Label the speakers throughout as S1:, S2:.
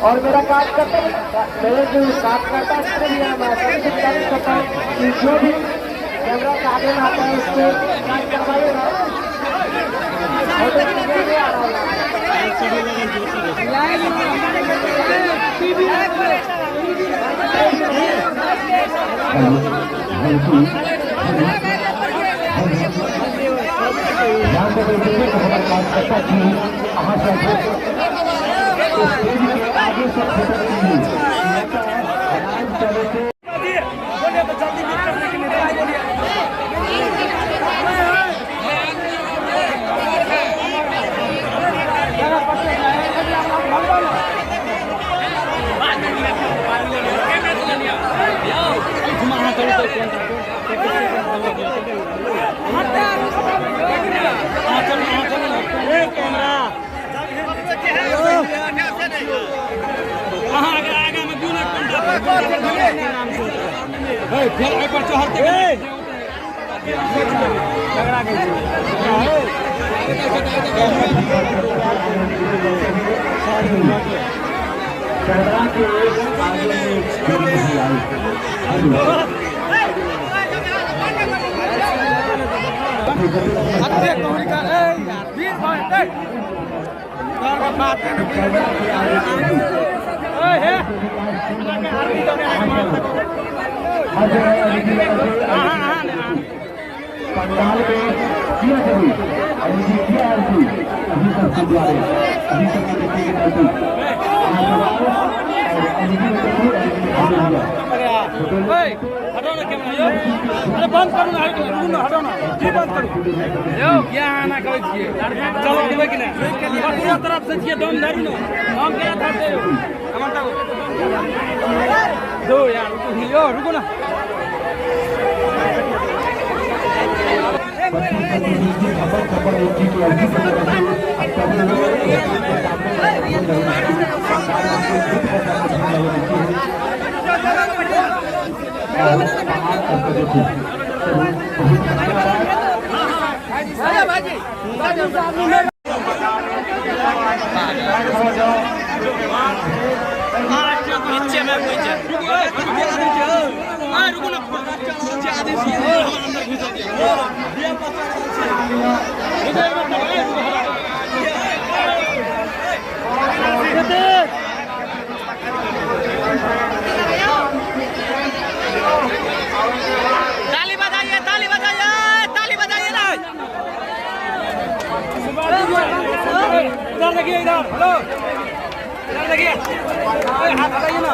S1: और मेरा काम करता मेरे जो काम करता है उसको भी मैं करता हूँ कि जो भी कैमरा के आगे में आता है उसको काम करवाइएगा। आगे से पंडाल में किया जरूर अभी किया अभी सब द्वारे अभी सब
S2: हटाओ ना कैमरा अरे बंद करो ना हटाओ ना जी बंद करो यो क्या आना कहै छियै चलो देबै कि नहीं पूरा तरफ से छियै दम धरि न हम क्या धरते हो हमर दो यार यो रुको ना ताली बजाइए ना इधर देखिए इधर हेलो इधर देखिए हाथ हटाइए ना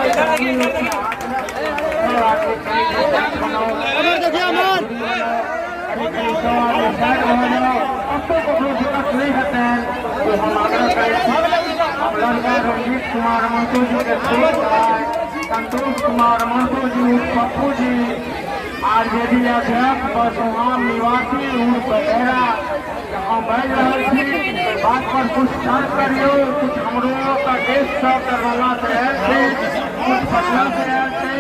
S2: इधर देखिए देखिए अमन
S1: रंजीत कुमार मंटू जी के संतोष कुमार मंटू जी पप्पू जी आरजेडी अध्यक्ष बसोहाम निवासी उर्फ बहेरा हम बैठ रहे थी बात पर कुछ जांच करियो कुछ हमरो का देश सब दरभंगा से आए थे कुछ पटना से आए थे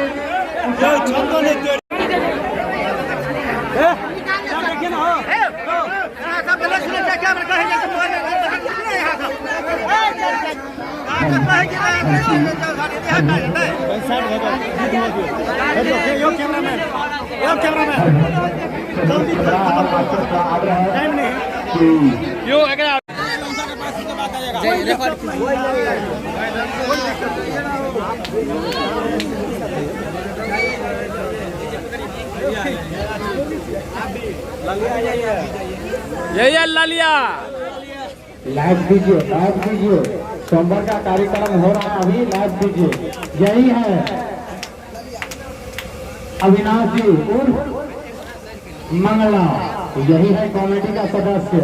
S2: ये लालिया
S1: लाइव दीजिए सोमवार का कार्यक्रम हो रहा है अभी लाइव दीजिए। यही है अविनाश जी उर्फ मंगला, यही है कमेटी का सदस्य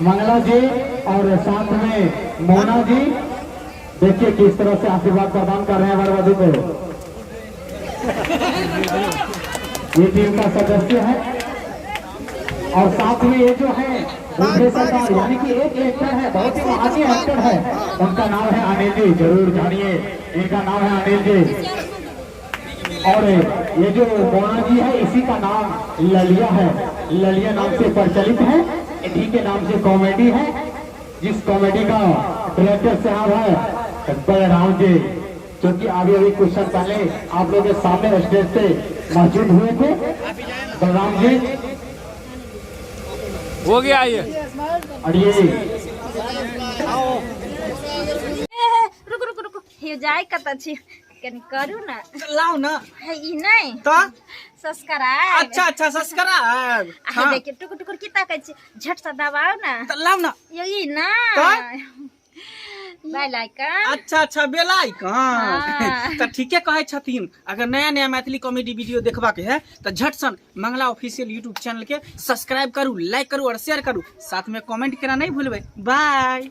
S1: मंगला जी और साथ में मोना जी। देखिए किस तरह से आशीर्वाद प्रदान कर रहे हैं वरवधु को। ये टीम का सदस्य है और साथ में ये जो है दूसरे सरकार यानी कि एक एक्टर है, बहुत ही महानी एक्टर है, उनका नाम है अनिल जी, जरूर जानिए, इनका नाम है अनिल जी। और ये जो मोना जी है इसी का नाम ललिया है, ललिया नाम से प्रचलित है, इन्हीं के नाम से कॉमेडी है, जिस कॉमेडी का डायरेक्टर साहब है बलराम जी, जो कि अभी कुछ समय पहले आप लोगों के सामने स्टेज पे मौजूद हुए थे। बलराम जी
S2: हो गया ये
S1: और ये
S3: रुक रुक रुक हे जाय कत छी कनी करू ना
S4: लाओ ना
S3: है ई नहीं
S4: तो
S3: सब्सक्राइब
S4: अच्छा अच्छा सब्सक्राइब
S3: आ देखिए टुक टुक की ताकै छी झट से दबाओ ना
S4: तो लाओ ना
S3: यही ना बेल आइकन
S4: अच्छा अच्छा बेल आइकन
S3: हाँ।
S4: तो ठीके कहे छथिन। अगर नया नया मैथिली कॉमेडी वीडियो देखबा के है तो झट सन मंगला ऑफिशियल यूट्यूब चैनल के सब्सक्राइब करू, लाइक करू और शेयर करू, साथ में कमेंट करना नहीं भूलबे। बाय।